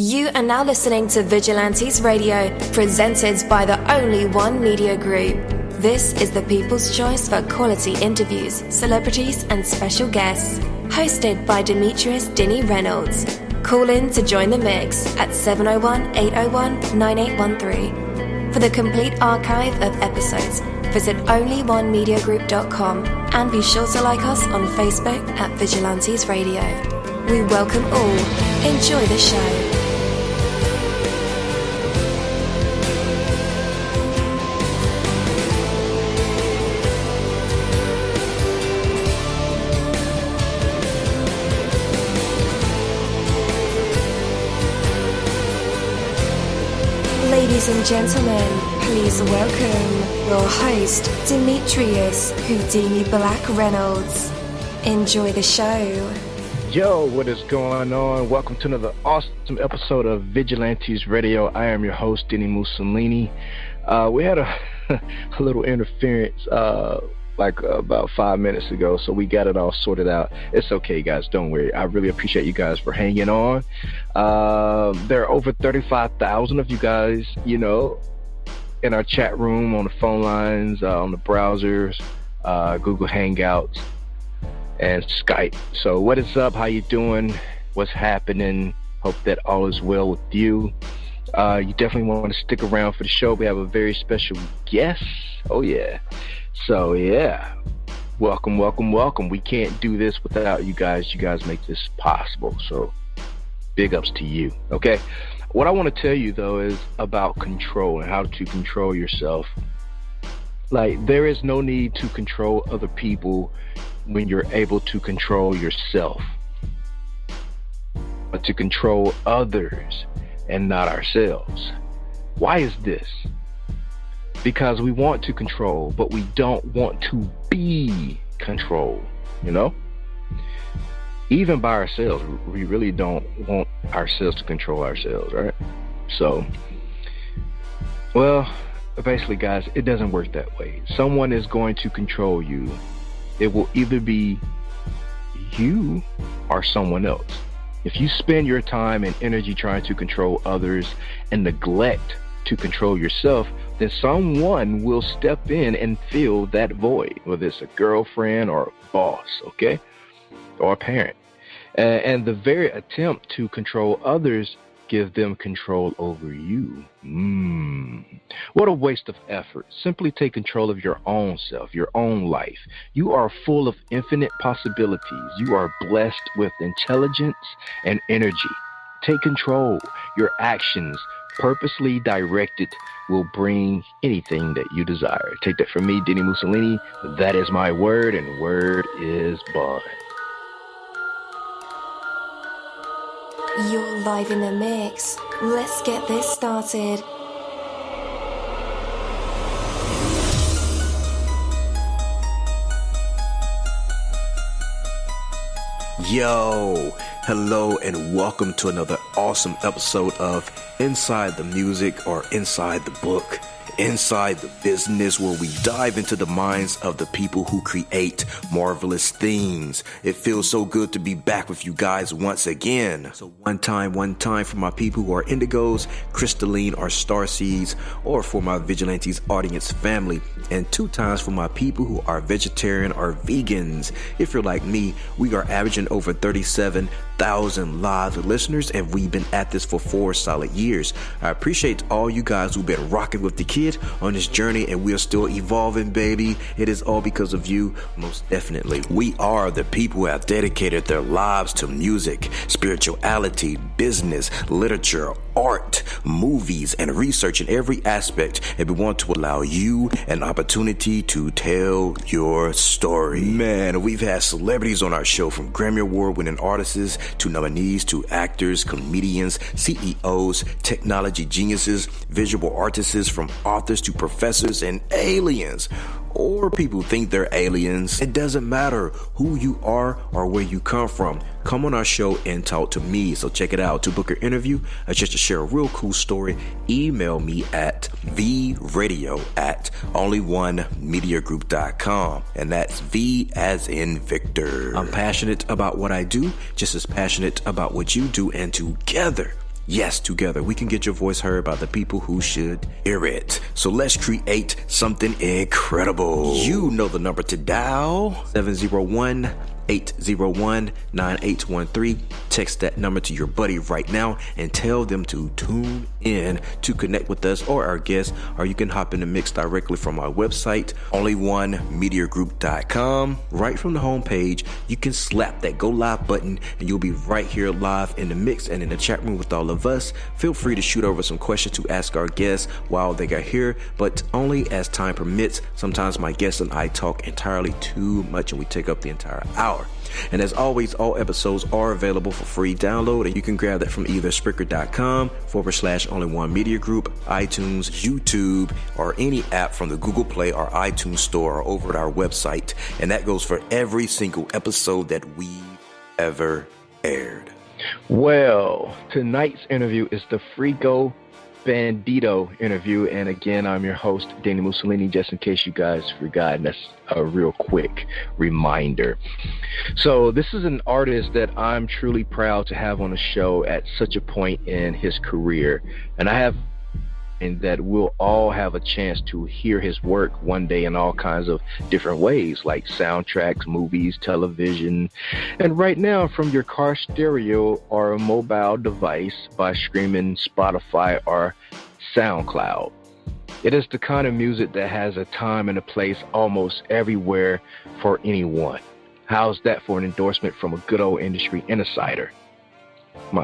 You are now listening to Vigilantes Radio, presented by the Only One Media Group. This is the people's choice for quality interviews, celebrities and special guests. Hosted by Demetrius Dini Reynolds. Call in to join the mix at 701-801-9813. For the complete archive of episodes, visit onlyonemediagroup.com and be sure to like us on Facebook at Vigilantes Radio. We welcome all. Enjoy the show. Ladies and gentlemen, please welcome your host, Demetrius Houdini Black Reynolds. Enjoy the show. Yo, what is going on? Welcome to another awesome episode of Vigilantes Radio. I am your host, dini-mussolini. We had a little interference about 5 minutes ago, so we got it all sorted out. It's okay, guys. Don't worry. I really appreciate you guys for hanging on. There are over 35,000 of you guys, in our chat room, on the phone lines, on the browsers, Google Hangouts, and Skype. So what is up? How you doing? What's happening? Hope that all is well with you. You definitely want to stick around for the show. We have a very special guest. Oh, yeah. So, yeah, welcome. We can't do this without you guys. You guys make this possible. So, big ups to you, okay? What I want to tell you, though, is about control and how to control yourself. Like, there is no need to control other people when you're able to control yourself. But to control others and not ourselves. Why is this? Because we want to control, but we don't want to be controlled, Even by ourselves, we really don't want ourselves to control ourselves, right? So, well, basically, guys, it doesn't work that way. Someone is going to control you. It will either be you or someone else. If you spend your time and energy trying to control others and neglect to control yourself, then someone will step in and fill that void, whether it's a girlfriend or a boss, okay? Or a parent. And the very attempt to control others give them control over you. What a waste of effort. Simply take control of your own self, your own life. You are full of infinite possibilities. You are blessed with intelligence and energy. Take control. Your actions, purposely directed, will bring anything that you desire. Take that from me, dini-mussolini. That is my word, and word is bond. You're live in the mix. Let's get this started. Yo, hello and welcome to another awesome episode of Inside the Music, or Inside the Book, Inside the Business, where we dive into the minds of the people who create marvelous things. It feels so good to be back with you guys once again. So one time for my people who are indigos, crystalline, or starseeds, or for my Vigilantes audience family, and 2 times for my people who are vegetarian or vegans. If you're like me, we are averaging over 37,000 live listeners, and we've been at this for 4 solid years. I appreciate all you guys who've been rocking with the kid on this journey, and we are still evolving, baby. It is all because of you, most definitely. We are the people who have dedicated their lives to music, spirituality, business, literature, art, movies, and research in every aspect, and we want to allow you an opportunity to tell your story. Man, we've had celebrities on our show, from Grammy Award winning artists to nominees to actors, comedians, CEOs, technology geniuses, visual artists, from authors to professors and aliens. Or people think they're aliens. It doesn't matter who you are or where you come from. Come on our show and talk to me. So check it out. To book an interview or just to share a real cool story, email me at vradio@onlyonemediagroup.com. And that's V as in Victor. I'm passionate about what I do, just as passionate about what you do. And together Yes, together we can get your voice heard by the people who should hear it. So let's create something incredible. You know the number to dial, 701-801-9813. Text that number to your buddy right now and tell them to tune in to connect with us or our guests, or you can hop in the mix directly from our website, onlyonemediagroup.com. Right from the homepage, you can slap that go live button and you'll be right here live in the mix and in the chat room with all of us. Feel free to shoot over some questions to ask our guests while they are here, but only as time permits. Sometimes my guests and I talk entirely too much and we take up the entire hour. And as always, all episodes are available for free download, and you can grab that from either Spreaker.com/onlyonemediagroup, iTunes, YouTube, or any app from the Google Play or iTunes Store or over at our website. And that goes for every single episode that we've ever aired. Well, tonight's interview is the Freako Bandeedo interview, and again, I'm your host, Dini-Mussolini, just in case you guys forgot, and that's a real quick reminder. So this is an artist that I'm truly proud to have on the show at such a point in his career, and I have and that we'll all have a chance to hear his work one day in all kinds of different ways, like soundtracks, movies, television, and right now from your car stereo or a mobile device by streaming Spotify or SoundCloud. It is the kind of music that has a time and a place almost everywhere for anyone. How's that for an endorsement from a good old industry insider?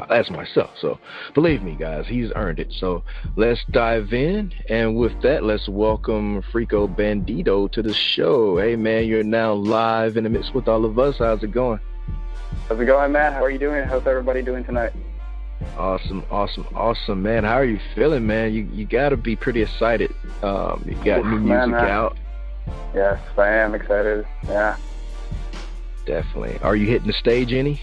That's myself. So believe me, guys, he's earned it. So let's dive in. And with that, let's welcome Freako Bandeedo to the show. Hey, man, you're now live in the mix with all of us. How's it going? How's it going, man? How are you doing? How's everybody doing tonight? Awesome, man. How are you feeling, man? You got to be pretty excited. You got new music out. Yes, I am excited. Yeah. Definitely. Are you hitting the stage any?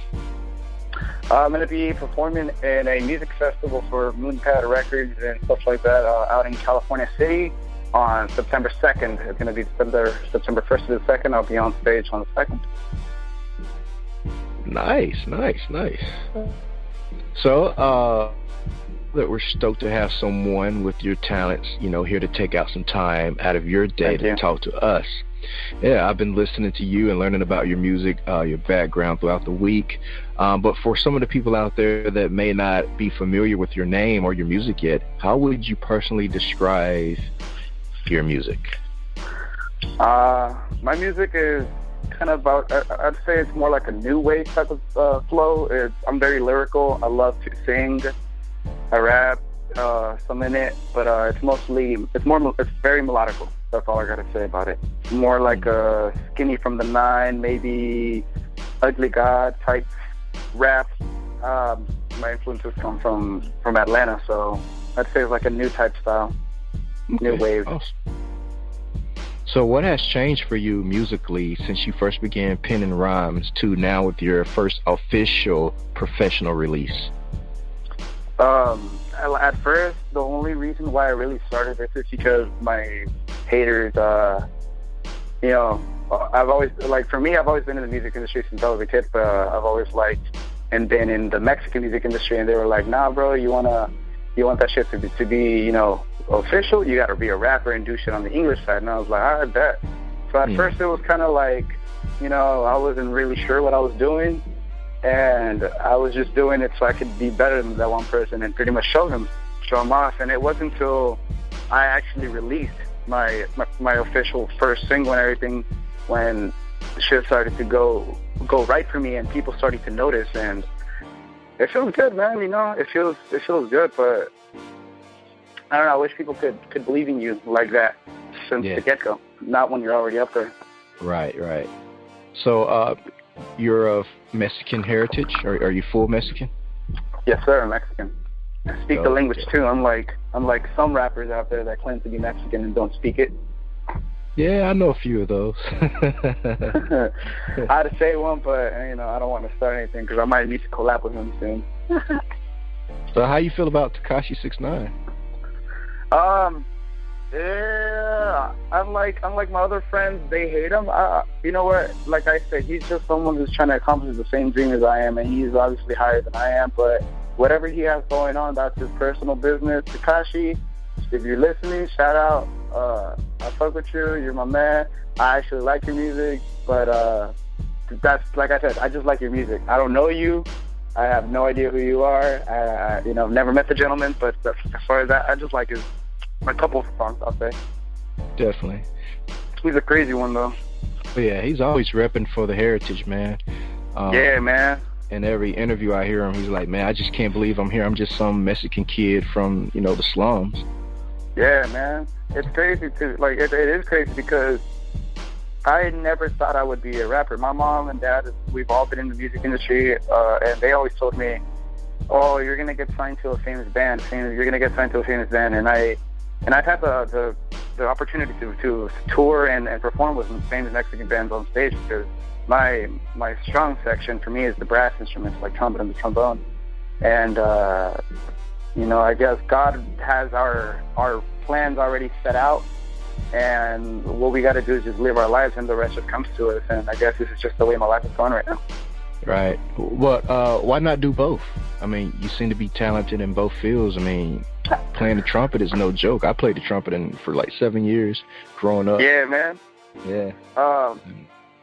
I'm going to be performing in a music festival for Moonpad Records and stuff like that out in California City on September 2nd. It's going to be September 1st to the 2nd. I'll be on stage on the 2nd. Nice. So, that we're stoked to have someone with your talents, here to take out some time out of your day to talk to us. Yeah, I've been listening to you and learning about your music, your background throughout the week. But for some of the people out there that may not be familiar with your name or your music yet, how would you personally describe your music? My music is kind of about, I'd say it's more like a new wave type of flow. I'm very lyrical. I love to sing. I rap, some in it, but it's very melodical. That's all I gotta say about it. More like a Skinny from the Nine, maybe Ugly God type rap. My influences come from Atlanta, so I'd say it's like a new type style, new wave. Awesome. So what has changed for you musically since you first began penning rhymes to now with your first official professional release? At first, the only reason why I really started this is because my haters, I've always, for me, I've always been in the music industry since I was a kid, but I've always liked and been in the Mexican music industry, and they were like, nah, bro, you want that shit to be, official, you gotta be a rapper and do shit on the English side. And I was like, I bet. So at first it was kind of like, I wasn't really sure what I was doing, and I was just doing it so I could be better than that one person and pretty much show them off. And it wasn't until I actually released my official first single and everything when shit started to go right for me and people started to notice, and it feels good, man. It feels good, but I don't know. I wish people could believe in you like that since the get-go, not when you're already up there. Right. So, you're of Mexican heritage, or are you full Mexican? Yes, sir. I'm Mexican. I speak the language too. Unlike some rappers out there that claim to be Mexican and don't speak it. Yeah, I know a few of those. I had to say one, but I don't want to start anything because I might need to collab with him soon. So, how you feel about Tekashi 6ix9ine? Yeah, unlike my other friends, they hate him. You know what? Like I said, he's just someone who's trying to accomplish the same dream as I am, and he's obviously higher than I am. But whatever he has going on, that's his personal business. Tekashi, if you're listening, shout out. I fuck with you. You're my man. I actually like your music, but that's, like I said, I just like your music. I don't know you. I have no idea who you are. I never met the gentleman, but as far as that, I just like a couple of songs, I'll say. Definitely. He's a crazy one, though. But yeah, he's always repping for the heritage, man. Yeah, man. In every interview I hear him, he's like, man, I just can't believe I'm here. I'm just some Mexican kid from, the slums. Yeah, man. It's crazy, too. Like, it is crazy because I never thought I would be a rapper. My mom and dad, we've all been in the music industry, and they always told me, oh, you're going to get signed to a famous band. You're going to get signed to a famous band. And I've had the opportunity to tour and perform with some famous Mexican bands on stage because my strong section for me is the brass instruments like trumpet and the trombone. And, I guess God has our plans already set out. And what we got to do is just live our lives, and the rest just comes to us. And I guess this is just the way my life is going right now. Right. But why not do both? I mean, you seem to be talented in both fields. I mean, playing the trumpet is no joke. I played the trumpet for like 7 years growing up. Yeah, man. Yeah.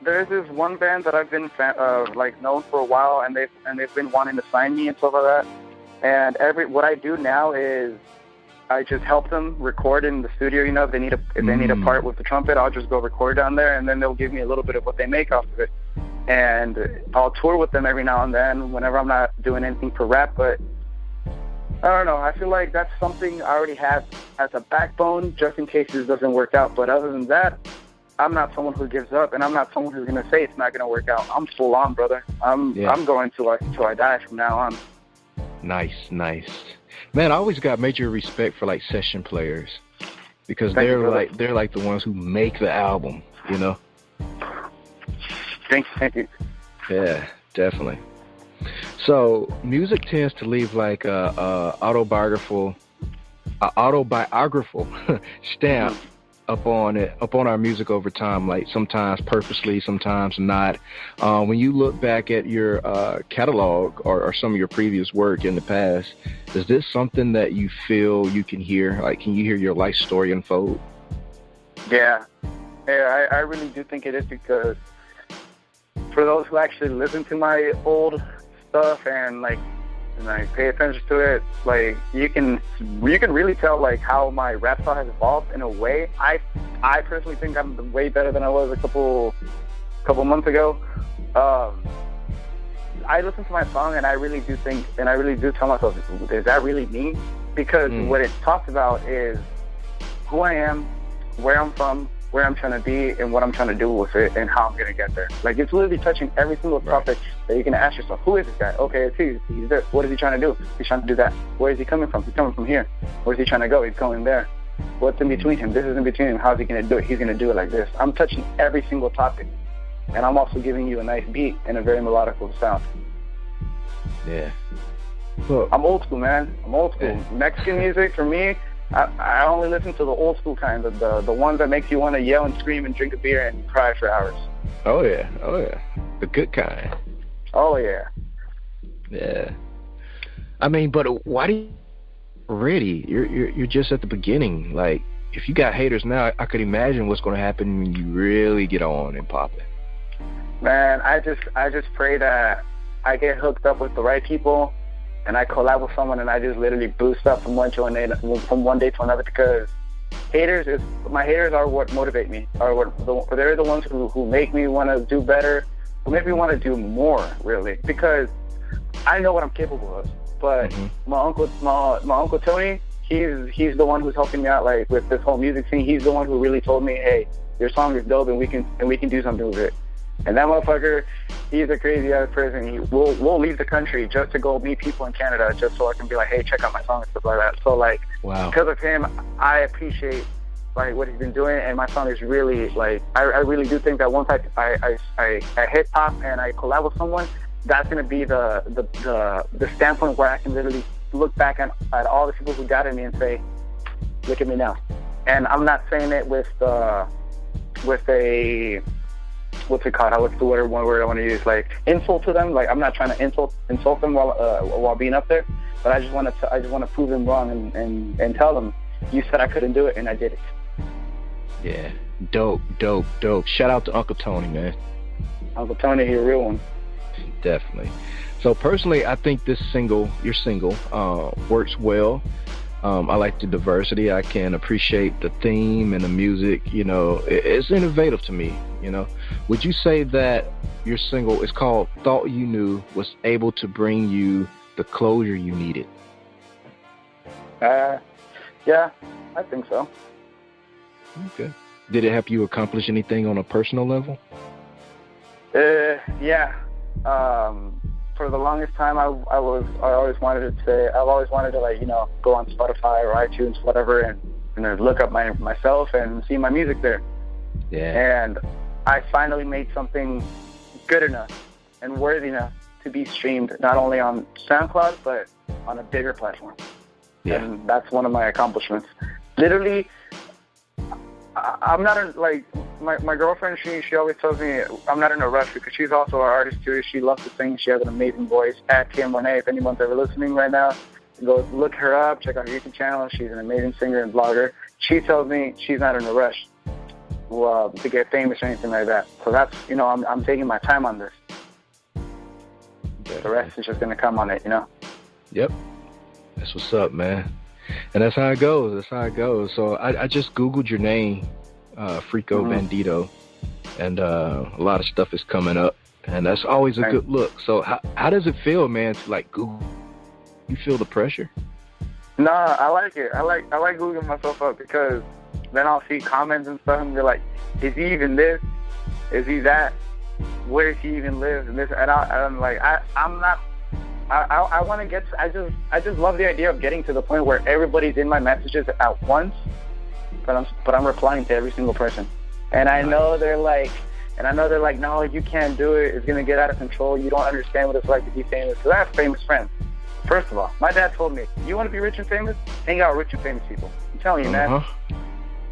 There's this one band that I've been known for a while, and they've been wanting to sign me and stuff like that. And what I do now is I just help them record in the studio. If they need a part with the trumpet, I'll just go record down there, and then they'll give me a little bit of what they make off of it. And I'll tour with them every now and then whenever I'm not doing anything for rap. But I don't know. I feel like that's something I already have as a backbone just in case this doesn't work out. But other than that, I'm not someone who gives up, and I'm not someone who's going to say it's not going to work out. I'm full on, brother. I'm going till I die from now on. Nice. Man, I always got major respect for like session players because they're like the ones who make the album, Thank you. Yeah, definitely. So music tends to leave like a autobiographical stamp upon our music over time, like sometimes purposely, sometimes not. When you look back at your catalog or some of your previous work in the past, is this something that you feel you can hear? Like, can you hear your life story unfold? Yeah, I really do think it is, because for those who actually listen to my old stuff and pay attention to it, like you can really tell like how my rap style has evolved in a way. I personally think I'm way better than I was a couple months ago. I listen to my song and I really do tell myself, is that really me? Because what it talks about is who I am, where I'm from, where I'm trying to be, and what I'm trying to do with it, and how I'm going to get there. Like, it's literally touching every single topic that you can ask yourself. Who is this guy? Okay, it's he's this. What is he trying to do? He's trying to do that. Where is he coming from? He's coming from here. Where's he trying to go? He's going there. What's in between him? This is in between him. How's he going to do it? He's going to do it like this. I'm touching every single topic, and I'm also giving you a nice beat and a very melodical sound. Yeah. Well, I'm old school, man. I'm old school. Yeah. Mexican music, for me, I only listen to the old school kind, the ones that makes you want to yell and scream and drink a beer and cry for hours. Oh yeah, the good kind. Oh yeah. Yeah. I mean, but why do you already? You're just at the beginning. Like, if you got haters now, I could imagine what's going to happen when you really get on and pop it. Man, I just pray that I get hooked up with the right people, and I collab with someone, and I just literally boost up from one day to another, because my haters are what motivate me. They're the ones who make me want to do better, who make me want to do more, really, because I know what I'm capable of. But my uncle Tony, he's the one who's helping me out, like, with this whole music scene. He's the one who really told me, hey, your song is dope, and we can do something with it. And that motherfucker, he's a crazy ass person. We'll leave the country just to go meet people in Canada, just so I can be like, hey, check out my song and stuff like that. So, like, because of him, I appreciate like what he's been doing, and my song is really like, I really do think that once I hit top and I collab with someone, that's gonna be the standpoint where I can literally look back at all the people who doubted me and say, look at me now. And I'm not saying it with a what's it called? What's the one word I want to use? Like, insult to them. Like, I'm not trying to insult them while being up there. but I just want to prove them wrong and tell them, you said I couldn't do it, and I did it. Yeah, dope. Shout out to Uncle Tony, man. Uncle Tony, you're a real one. Definitely. So personally, I think this single, your single, works well. I like the diversity. I can appreciate the theme and the music. You know, it's innovative to me. You know, would you say that your single is called "Thought You Knew" was able to bring you the closure you needed? Yeah, I think so. Okay. Did it help you accomplish anything on a personal level? Yeah. For the longest time, I've always wanted to like, you know, go on Spotify or iTunes, whatever, and look up myself and see my music there. Yeah. And I finally made something good enough and worthy enough to be streamed not only on SoundCloud but on a bigger platform. Yeah. And that's one of my accomplishments. Literally, I'm not in, like, my girlfriend, she always tells me I'm not in a rush because she's also an artist too. She loves to sing. She has an amazing voice. At Kim Monet, if anyone's ever listening right now, go look her up, check out her YouTube channel. She's an amazing singer and blogger. She tells me she's not in a rush to get famous or anything like that. So that's, you know, I'm taking my time on this. The rest is just going to come on it, you know? Yep. That's what's up, man. And that's how it goes. So I just Googled your name, Freako Bandeedo, and a lot of stuff is coming up, and that's always a good look. So how does it feel, man, to like Google? You feel the pressure? Nah, I like it. I like Googling myself up because then I'll see comments and stuff and be like, is he even this? Is he that? Where does he even live? And this, and I'm like, I'm not. I want to get. I just love the idea of getting to the point where everybody's in my messages at once, but I'm replying to every single person, and I know they're like, no, you can't do it. It's gonna get out of control. You don't understand what it's like to be famous. Because I have famous friends. First of all, my dad told me, you want to be rich and famous? Hang out with rich and famous people. I'm telling you, man.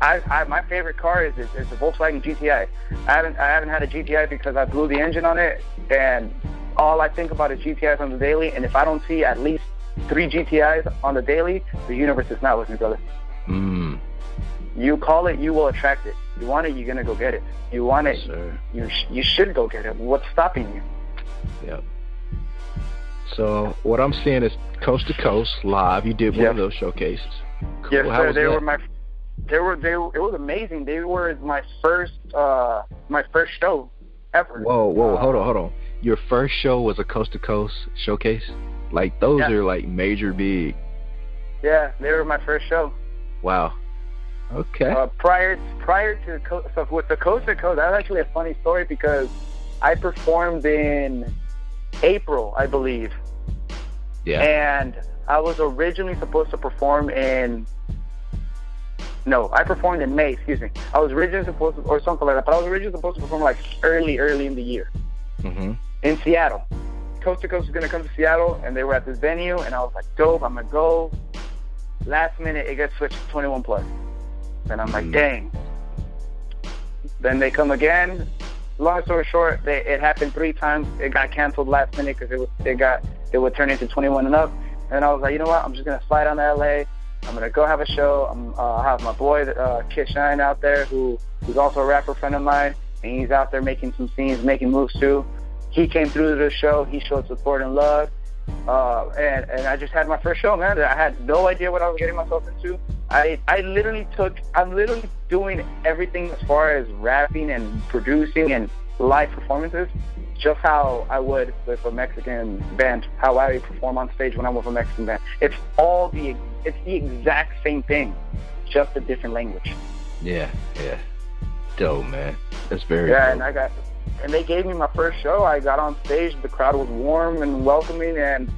My favorite car is the Volkswagen GTI. I haven't had a GTI because I blew the engine on it, and all I think about is GTIs on the daily, and if I don't see at least 3 GTIs on the daily, the universe is not with me, brother. You call it, you will attract it. You want it, you're going to go get it. You want it, you should go get it. What's stopping you? Yep. So what I'm seeing is Coast to Coast live. You did one of those showcases. Cool. Yes, sir. It was amazing. They were my first show ever. Whoa, hold on. Your first show was a Coast to Coast showcase? Like, those are, like, major big. Yeah, they were my first show. Wow. Okay. Prior to so with the Coast to Coast, that's actually a funny story because I performed in April, I believe. Yeah. And I was originally supposed to perform I performed in May, excuse me. I was originally supposed to, or something like that, but I was originally supposed to perform like early in the year. In Seattle. Coast to Coast was going to come to Seattle, and they were at this venue, and I was like, dope, I'm going to go. Last minute, it gets switched to 21 plus. And I'm like, dang. Then they come again. Long story short, it happened 3 times. It got canceled last minute because it would turn into 21 and up. And I was like, you know what? I'm just going to fly down to LA. I'm going to go have a show. I'll have my boy, Kid Shine, out there, who's also a rapper friend of mine. And he's out there making some scenes, making moves too. He came through to the show. He showed support and love. And I just had my first show, man. I had no idea what I was getting myself into. I'm literally doing everything as far as rapping and producing and live performances, just how I would with a Mexican band, how I perform on stage when I'm with a Mexican band. It's the exact same thing, just a different language. Yeah. Dope, man. That's very dope. And they gave me my first show. I got on stage. The crowd was warm and welcoming, and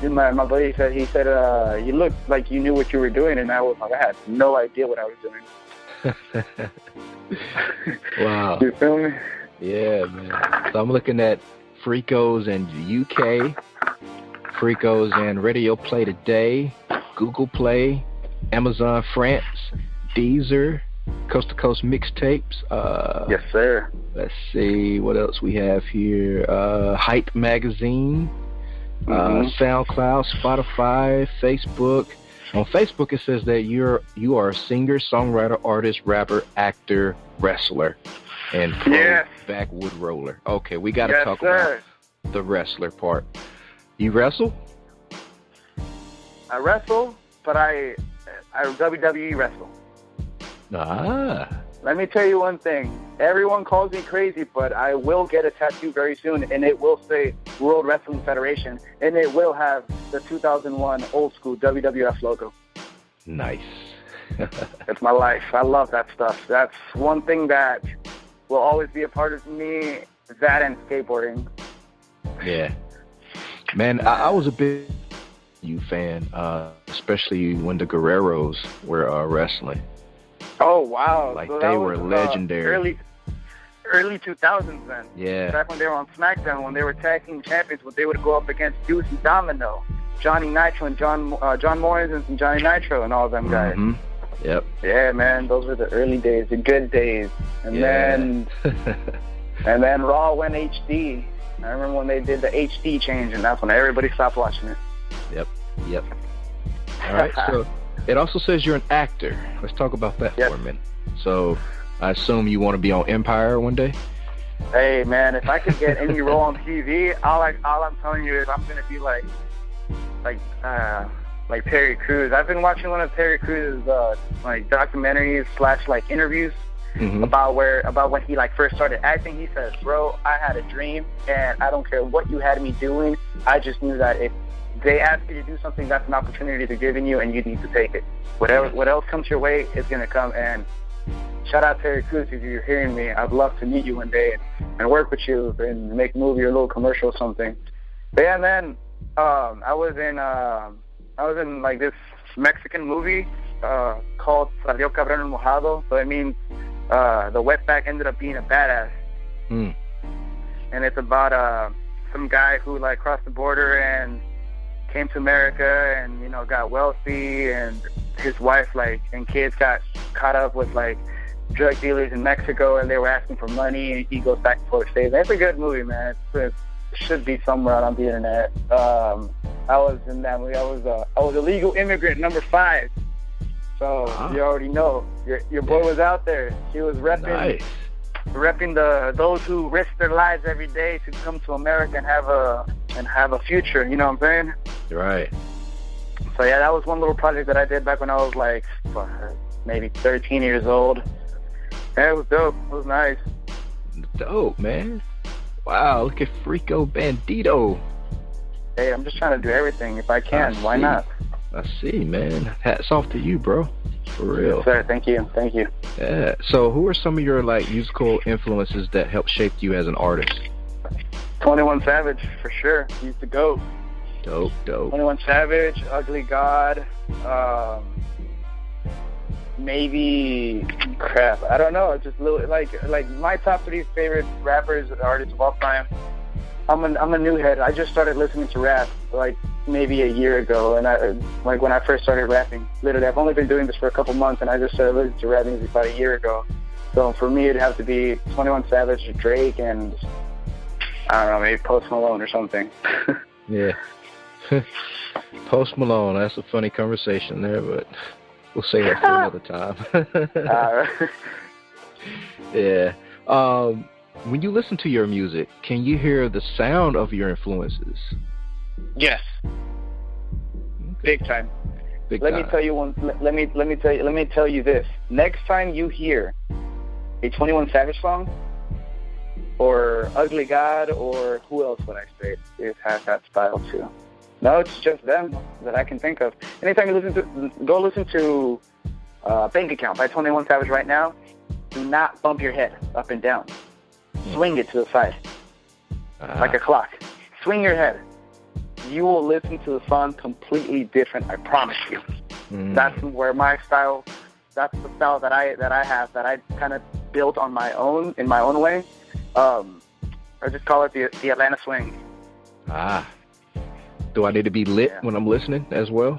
my buddy said, you looked like you knew what you were doing, and I had no idea what I was doing. Wow. You feel me? Yeah, man. So I'm looking at Freakos in the UK, Freakos in Radio Play Today, Google Play, Amazon France, Deezer, Coast to Coast mixtapes. Yes, sir. Let's see what else we have here. Hype magazine, SoundCloud, Spotify, Facebook. On Facebook, it says that you are a singer, songwriter, artist, rapper, actor, wrestler, and pro backwood roller. Okay, we got to talk about the wrestler part. You wrestle? I wrestle, but I WWE wrestle. Let me tell you one thing. Everyone calls me crazy, but I will get a tattoo very soon, and it will say World Wrestling Federation, and it will have the 2001 old school WWF logo. Nice. It's my life. I love that stuff. That's one thing that will always be a part of me, that and skateboarding. Yeah. Man, I was a big fan, especially when the Guerreros were wrestling. Oh, wow. Like, so they were legendary. Early 2000s then. Yeah. Back when they were on SmackDown, when they were tag team champions, when they would go up against Deuce and Domino, Johnny Nitro and John Morrison and Johnny Nitro and all them guys. Mm-hmm. Yep. Yeah, man, those were the early days, the good days. And then Raw went HD. I remember when they did the HD change, and that's when everybody stopped watching it. Yep. All right, so it also says you're an actor. Let's talk about that for a minute. So I assume you want to be on Empire one day? Hey, man, if I could get any role on TV, all I'm telling you is I'm going to be like Terry Crews. I've been watching one of Terry Crews' documentaries / interviews about when he first started acting. He says, "Bro, I had a dream, and I don't care what you had me doing. I just knew that if they ask you to do something, that's an opportunity they're giving you, and you need to take it. What else comes your way is going to come." And shout out Terry Crews, if you're hearing me. I'd love to meet you one day and work with you and make a movie or a little commercial or something. But yeah, and then I was in this Mexican movie called Salió Cabrón el Mojado. So it means the wetback ended up being a badass. And it's about some guy who crossed the border and came to America and got wealthy, and his wife and kids got caught up with drug dealers in Mexico, and they were asking for money, and he goes back and forth states. It's a good movie, man. It should be somewhere out on the internet. I was in that movie. I was a legal immigrant number 5. So you already know your boy was out there. He was repping those who risk their lives every day to come to America and have a future. You know what I'm saying? Right. So yeah, that was one little project that I did back when I was maybe 13 years old. Yeah, it was dope. It was nice. Dope, man. Wow, look at Freako Bandeedo. Hey, I'm just trying to do everything if I can. Why not? I see, man. Hats off to you, bro. For real. Yes, sir. Thank you. Yeah. So who are some of your musical influences that helped shape you as an artist? 21 Savage, for sure. He's the GOAT. Dope. 21 Savage, Ugly God, maybe crap. I don't know. Just little, my top 3 favorite rappers and artists of all time. I'm a new head. I just started listening to rap maybe a year ago, and when I first started rapping, literally I've only been doing this for a couple months, and I just started listening to rap music about a year ago. So for me, it'd have to be 21 Savage, Drake, and I don't know, maybe Post Malone or something. Yeah. Post Malone, that's a funny conversation there, but we'll save that for another time. All right. Yeah. When you listen to your music, can you hear the sound of your influences? Yes. Okay. Big time. Let me tell you this. Next time you hear a 21 Savage song, or Ugly God, or who else would I say it has that style too? No, it's just them that I can think of. Anytime you go listen to Bank Account by 21 Savage right now, do not bump your head up and down. Swing it to the side, like a clock. Swing your head. You will listen to the song completely different, I promise you. That's where my style, that's the style that I have, that I kind of built on my own, in my own way. I just call it the Atlanta swing. Do I need to be lit when I'm listening as well?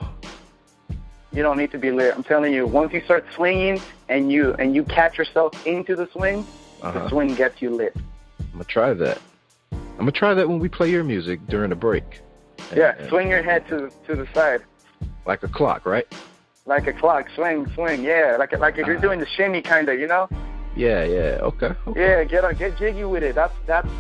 You don't need to be lit. I'm telling you, once you start swinging and you catch yourself into the swing, the swing gets you lit. I'm going to try that. I'm going to try that when we play your music during the break. Yeah, swing your head to the side. Like a clock, right? Like a clock, swing, yeah. Like if you're doing the shimmy, kind of, you know? Yeah, okay. Yeah, get jiggy with it. That's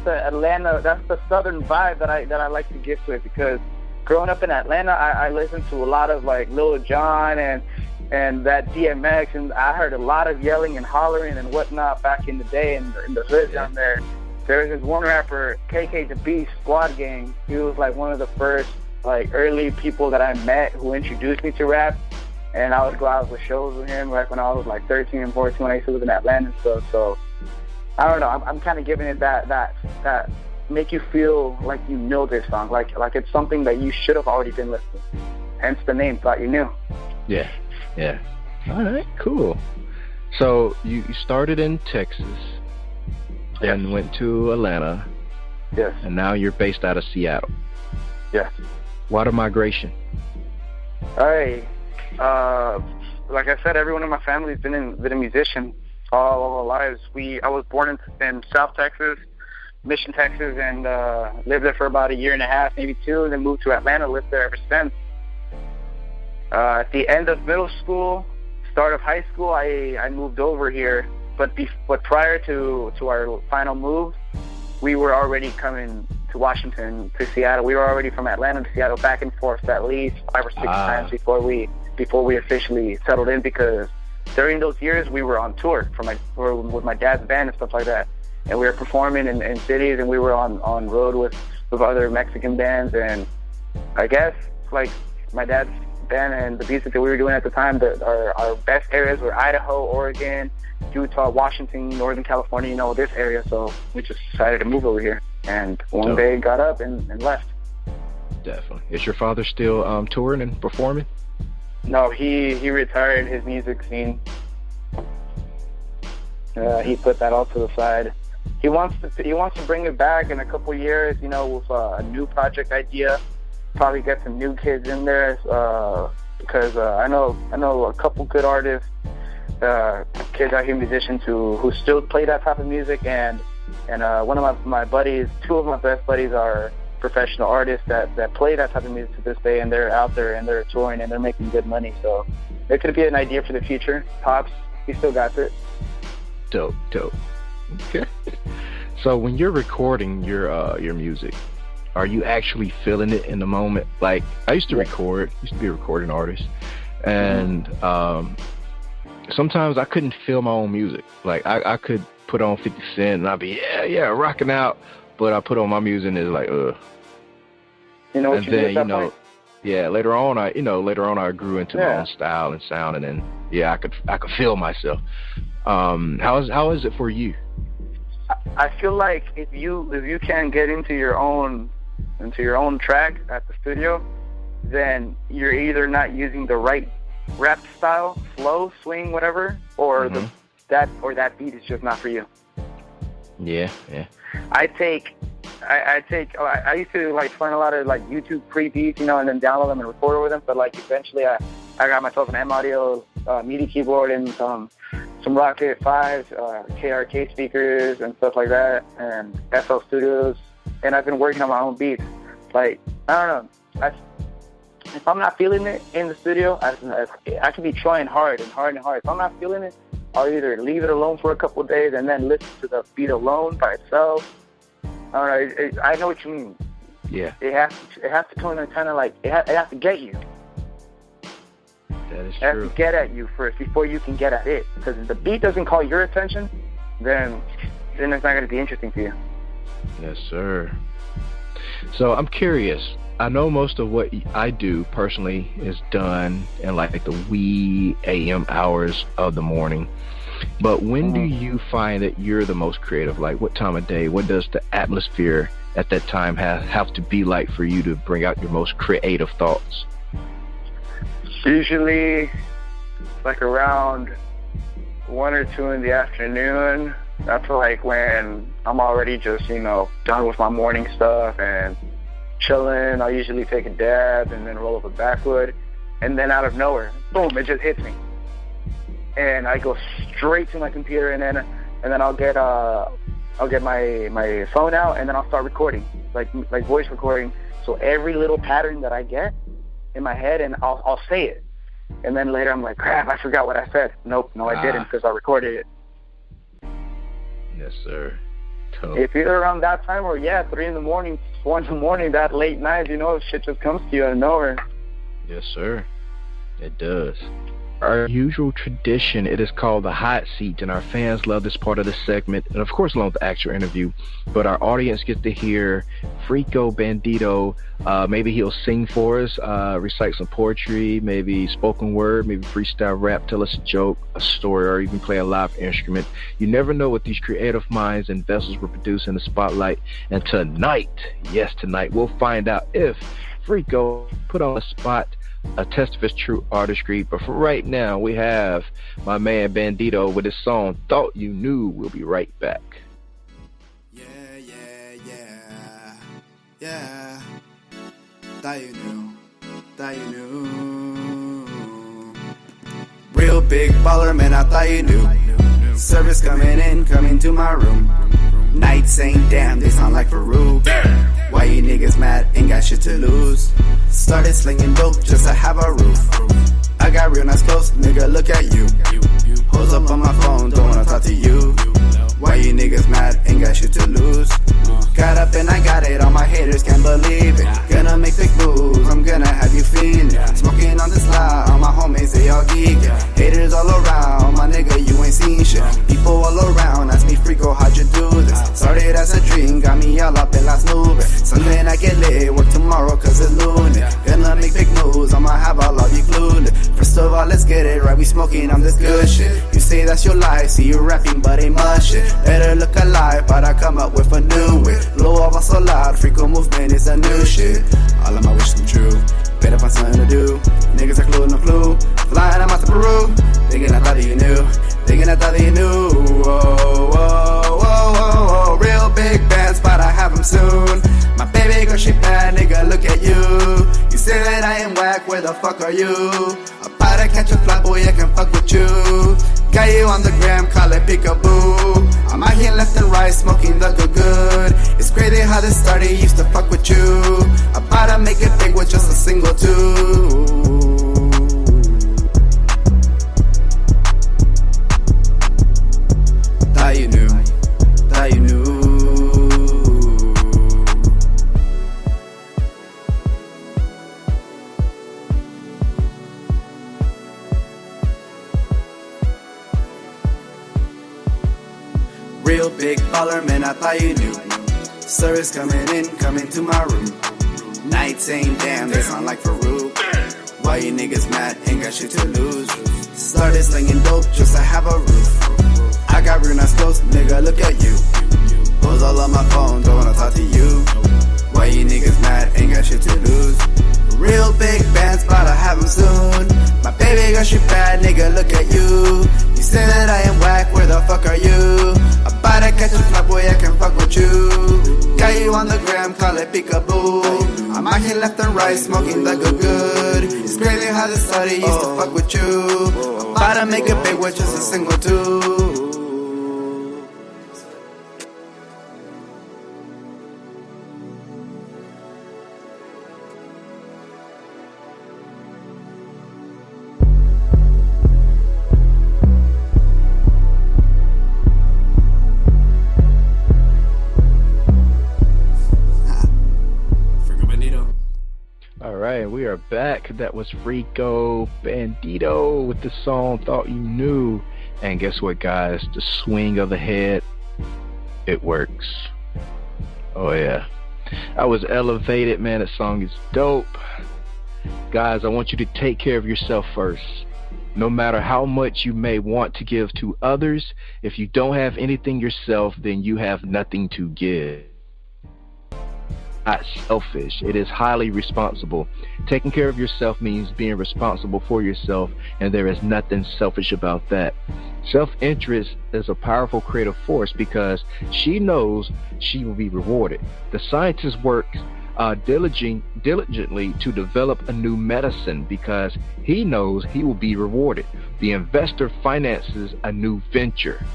the Atlanta, that's the southern vibe that I like to give to it, because growing up in Atlanta, I listened to a lot of like Lil Jon and that DMX, and I heard a lot of yelling and hollering and whatnot back in the day in the hood down there. There was this one rapper, KK the Beast, Squad Gang. He was like one of the first like early people that I met who introduced me to rap. And I would go out with shows with him like when I was like 13 and 14 when I used to live in Atlanta and stuff. So I don't know. I'm kind of giving it that make you feel like you know this song, like it's something that you should have already been listening. Hence the name, Thought You Knew. Yeah. All right, cool. So you started in Texas, then went to Atlanta. Yes. And now you're based out of Seattle. Yes. Why the migration? All right. Like I said, everyone in my family has been a musician all our lives. I was born in South Texas, Mission, Texas, and lived there for about a year and a half, maybe two, and then moved to Atlanta, lived there ever since. At the end of middle school, start of high school, I moved over here, but prior to our final move, we were already coming to Washington, to Seattle. We were already from Atlanta to Seattle, back and forth at least 5 or 6 times before we officially settled in, because during those years we were on tour with my dad's band and stuff like that, and we were performing in cities, and we were on road with other Mexican bands. And I guess like my dad's band and the music that we were doing at the time, our best areas were Idaho, Oregon, Utah, Washington, Northern California, this area. So we just decided to move over here, and one day got up and left. Definitely. Is your father still touring and performing? No, he retired his music scene. He put that all to the side. He wants to bring it back in a couple years, with a new project idea. Probably get some new kids in there, because I know a couple good artists, kids out here, musicians who still play that type of music, and one of my buddies, two of my best buddies are professional artists that play that type of music to this day, and they're out there and they're touring and they're making good money. So it could be an idea for the future. Pops, he still got it. Dope. Okay. So when you're recording your music, are you actually feeling it in the moment? Like I used to be a recording artist, and sometimes I couldn't feel my own music. Like I could put on 50 Cent and I'd be rocking out, but I put on my music and it's like You know what and you then, did at that point? Later on I grew into my own style and sound, and then I could feel myself. How is it for you? I feel like if you can get into your own track at the studio, then you're either not using the right rap style, flow, swing, whatever, or that beat is just not for you. Yeah. I used to like find a lot of like YouTube pre-beats, and then download them and record with them. But like eventually, I got myself an M Audio MIDI keyboard and some Rocket 5s, KRK speakers and stuff like that, and FL Studios. And I've been working on my own beats. Like I don't know, if I'm not feeling it in the studio, I can be trying hard. If I'm not feeling it, I'll either leave it alone for a couple of days and then listen to the beat alone by itself. I don't know. I know what you mean. Yeah. It has to kind of like it has to get you. That is true. It true. has to get at you first before you can get at it. Because if the beat doesn't call your attention, then it's not going to be interesting to you. Yes, sir. So I'm curious. I know most of what I do personally is done in like the wee AM hours of the morning. But when do you find that you're the most creative? Like what time of day? What does the atmosphere at that time have to be like for you to bring out your most creative thoughts? Usually like around 1 or 2 in the afternoon. That's like when I'm already just, done with my morning stuff and chilling. I'll usually take a dab and then roll up a backwood, and then out of nowhere, boom, it just hits me. And I go straight to my computer, and then I'll get my phone out, and then I'll start recording, like voice recording, So every little pattern that I get in my head, and I'll say it. And then later I'm like, crap, I forgot what I said. No, I didn't, because I recorded it. Yes, sir. Tough. It's either around that time or, 3 in the morning, 4 in the morning, that late night, shit just comes to you out of nowhere. Yes, sir. It does. Our usual tradition, it is called the hot seat, and our fans love this part of the segment, and of course along with the actual interview, but our audience gets to hear Freako Bandeedo. Maybe he'll sing for us, recite some poetry, maybe spoken word, maybe freestyle rap, tell us a joke, a story, or even play a live instrument. You never know what these creative minds and vessels will produce in the spotlight, and tonight, we'll find out if Freako put on the spot a test of his true artistry. But for right now, we have my man Bandeedo with his song Thought You Knew. We'll be right back. Yeah. Thought you knew. Real big baller, man, I thought you knew. Service coming to my room. Nights ain't damn, they sound like Freako. Why you niggas mad, ain't got shit to lose. Started slinging dope just to have a roof. I got real nice clothes, nigga, look at you. Hoes up on my phone, don't wanna talk to you. Why you niggas mad, ain't got shit to lose. Got up and I got it, all my haters can't believe it. Gonna make big moves, I'm gonna have you feeling. Smoking on this line, all my homies, they all geeking. Haters all around, my nigga, you ain't seen shit. People all around, ask me, Freako, how'd you do this? Started as a dream, got me all up in last movie. Sunday night get lit, work tomorrow cause it's lunar. Gonna make big moves, I'ma have all of you clueless. First of all, let's get it right, we smoking on this good shit. You say that's your life, see you rapping but ain't much shit. Better look alive, but I come up with a new way. Blow off so loud, Freako movement is a new shit. All of my wishes come true, better find something to do. Niggas are clue, no clue. Flying, I'm out to Peru. Thinking I thought that you knew. Whoa. Real big bands, but I have them soon. My baby girl, she bad, nigga, look at you. You say that I am whack, where the fuck are you? About to catch a fly, boy, I can fuck with you. Got you on the gram, call it peekaboo. I'm out here left and right, smoking the good. It's crazy how this started, used to fuck with you. About to make it big with just a single two. Thought you knew. Real big baller, man, I thought you knew. Service coming to my room. Nights ain't damn, they sound like Freako. Why you niggas mad, ain't got shit to lose. Started slinging dope just to have a roof. I got real nice clothes, nigga, look at you. Hoes all on my phone, don't wanna talk to you. Why you niggas mad, ain't got shit to lose. Real big bands, but I have them soon. My baby girl, she bad, nigga, look at you. You say that I am whack, where the fuck are you? About to catch a fly, boy, I can fuck with you. Got you on the gram, call it peekaboo. I'm out here left and right, smoking the good. It's crazy how this started, used to fuck with you. About to make it big with just a single two. Alright, we are back. That was Freako Bandeedo with the song Thought You Knew. And guess what, guys? The swing of the head, it works. Oh yeah. I was elevated, man. That song is dope. Guys, I want you to take care of yourself first. No matter how much you may want to give to others, if you don't have anything yourself, then you have nothing to give. Not selfish. It is highly responsible. Taking care of yourself means being responsible for yourself, and there is nothing selfish about that. Self-interest is a powerful creative force because she knows she will be rewarded. The scientist works diligently to develop a new medicine because he knows he will be rewarded. The investor finances a new venture.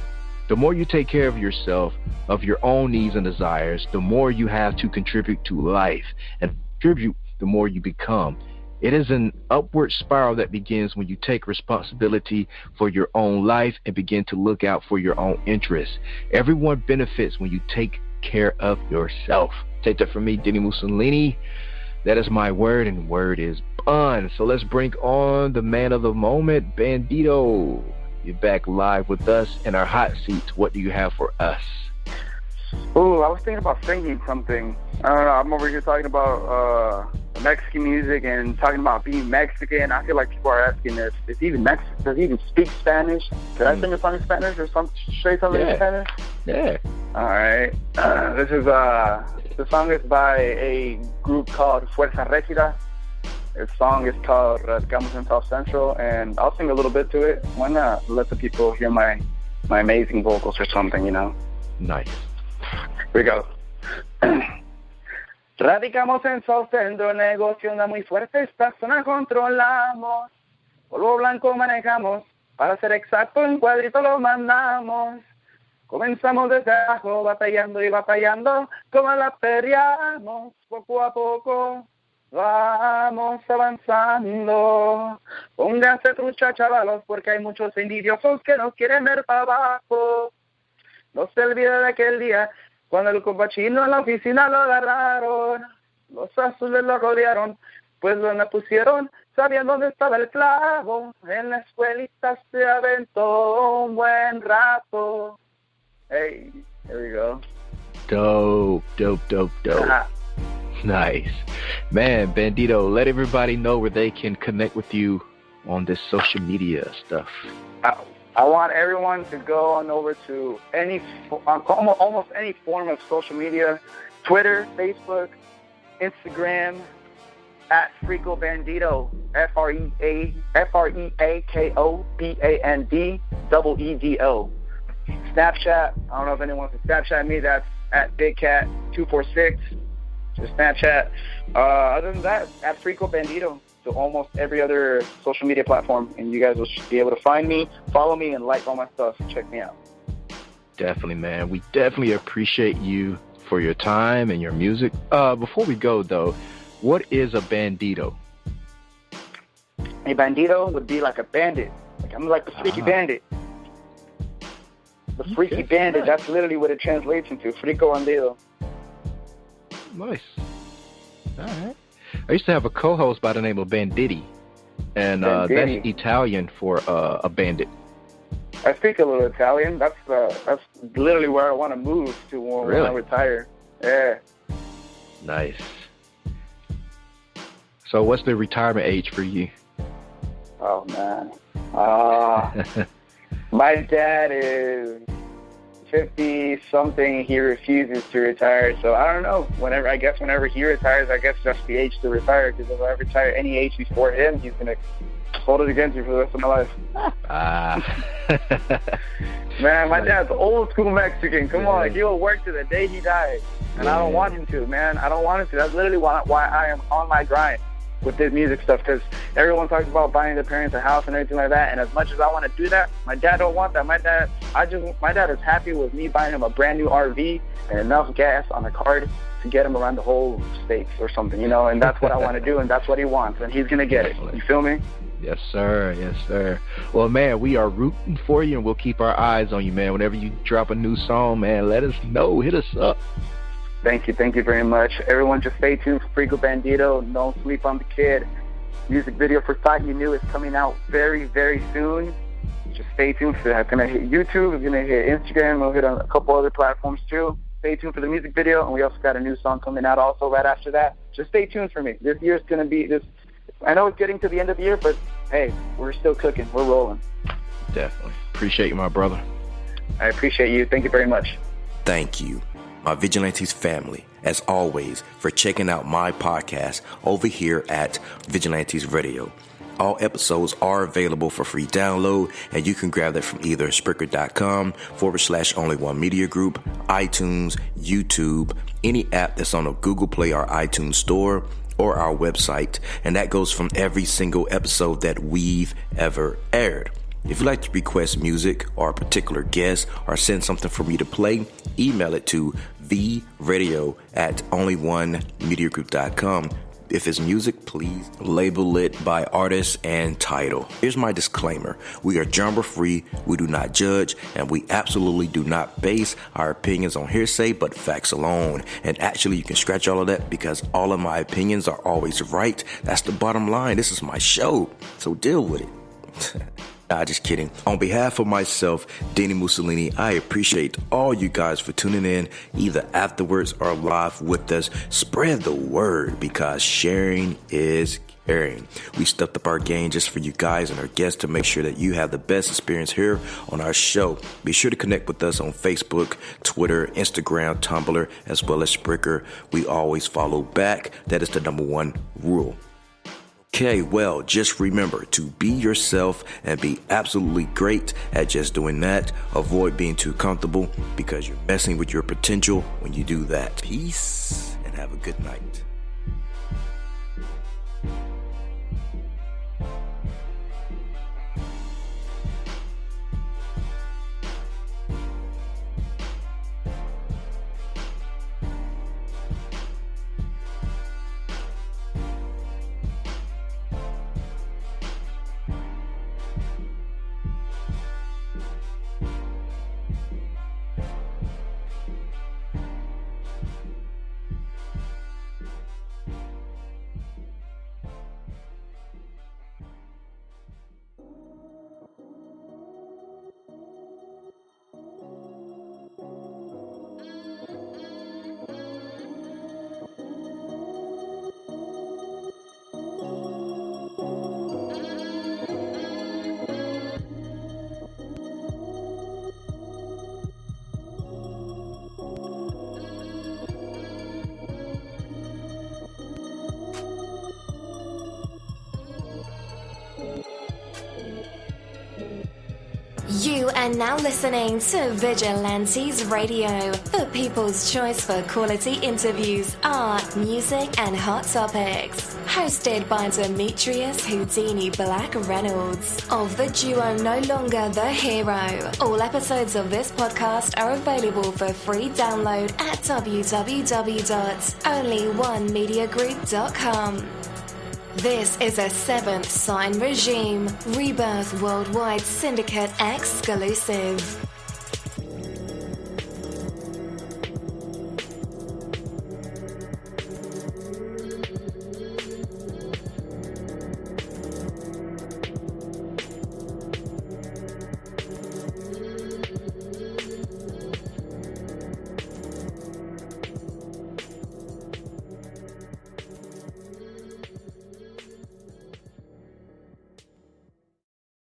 The more you take care of yourself, of your own needs and desires, the more you have to contribute to life. And distribute, the more you become. It is an upward spiral that begins when you take responsibility for your own life and begin to look out for your own interests. Everyone benefits when you take care of yourself. Take that from me, dini-mussolini. That is my word, and word is bond. So let's bring on the man of the moment, Bandeedo. You're back live with us in our hot seat. What do you have for us? Ooh, I was thinking about singing something. I don't know. I'm over here talking about Mexican music and talking about being Mexican. I feel like people are asking this. Does he even speak Spanish? Could I sing a song in Spanish or say something in Spanish? Yeah. All right. The song is by a group called Fuerza Régida. The song is called Radicamos en South Central, and I'll sing a little bit to it. Why not? Let the people hear my amazing vocals or something, you know? Nice. Here we go. Radicamos en South Central, negocio anda muy fuerte, esta zona controlamos. Polvo blanco manejamos, para ser exacto, en cuadrito lo mandamos. Comenzamos desde abajo, batallando y batallando, como la peleamos, poco a poco vamos avanzando. Pónganse trucha, chavalos, porque hay muchos envidiosos que nos quieren ver para abajo. No se olvide de aquel día, cuando el compa chino en la oficina lo agarraron. Los azules lo rodearon, pues lo pusieron, sabían dónde estaba el clavo. En la escuelita se aventó un buen rato. Hey, here we go. Dope. Nice. Man, Bandeedo, let everybody know where they can connect with you on this social media stuff. I want everyone to go on over to almost any form of social media, Twitter, Facebook, Instagram, at Freako Bandeedo, FREAKO Snapchat, I don't know if anyone wants to Snapchat me, that's at BigCat246. Just Snapchat. Other than that, at Freako Bandeedo. So almost every other social media platform, and you guys will be able to find me, follow me, and like all my stuff. Check me out. Definitely, man. We definitely appreciate you for your time and your music. Before we go, though, what is a bandido? A bandido would be like a bandit. Like I'm like the freaky bandit. The freaky bandit. That's literally what it translates into. Freako Bandeedo. Nice. All right. I used to have a co-host by the name of Banditti, and that's Italian for a bandit. I speak a little Italian. That's literally where I want to move to when I retire. Yeah. Nice. So what's the retirement age for you? Oh, man. My dad is 50-something. He refuses to retire. So I don't know. Whenever he retires, I guess that's the age to retire. Because if I retire any age before him, he's going to hold it against me for the rest of my life. Man, my dad's old school Mexican. Come on. He'll work to the day he dies. And I don't want him to, man. I don't want him to. That's literally why I am on my grind with this music stuff, because everyone talks about buying their parents a house and everything like that, and as much as I want to do that, my dad don't want that. My dad is happy with me buying him a brand new RV and enough gas on the card to get him around the whole States or something, you know, and that's what I want to do, and that's what he wants, and he's going to get it. You feel me? Yes, sir. Yes, sir. Well, man, we are rooting for you, and we'll keep our eyes on you, man. Whenever you drop a new song, man, let us know. Hit us up. Thank you very much. Everyone just stay tuned for Freako Bandeedo. Don't sleep on the kid. Music video for Thought You Knew is coming out very, very soon. Just stay tuned for that. It's going to hit YouTube. It's going to hit Instagram. We'll hit on a couple other platforms too. Stay tuned for the music video. And we also got a new song coming out also right after that. Just stay tuned for me. This year's going to be this. I know it's getting to the end of the year, but hey, we're still cooking. We're rolling. Definitely. Appreciate you, my brother. I appreciate you. Thank you very much. Thank you, my Vigilantes family, as always, for checking out my podcast over here at Vigilantes Radio. All episodes are available for free download, and you can grab that from either Spreaker.com/only1mediagroup, iTunes, YouTube, any app that's on a Google Play or iTunes store, or our website, and that goes from every single episode that we've ever aired. If you'd like to request music or a particular guest or send something for me to play, email it to theradio@only1mediagroup.com. If it's music, please label it by artist and title. Here's my disclaimer. We are genre-free, we do not judge, and we absolutely do not base our opinions on hearsay, but facts alone. And actually, you can scratch all of that because all of my opinions are always right. That's the bottom line. This is my show, so deal with it. Nah, just kidding. On behalf of myself, Dini-Mussolini, I appreciate all you guys for tuning in, either afterwards or live with us. Spread the word because sharing is caring. We stepped up our game just for you guys and our guests to make sure that you have the best experience here on our show. Be sure to connect with us on Facebook, Twitter, Instagram, Tumblr, as well as Spreaker. We always follow back. That is the number one rule. Okay, well, just remember to be yourself and be absolutely great at just doing that. Avoid being too comfortable because you're messing with your potential when you do that. Peace and have a good night. You are now listening to Vigilantes Radio, the people's choice for quality interviews, art, music, and hot topics. Hosted by Demetrius Houdini Black Reynolds of the duo No Longer the Hero. All episodes of this podcast are available for free download at www.onlyonemediagroup.com. This is a Seventh Sign Regime Rebirth Worldwide Syndicate exclusive.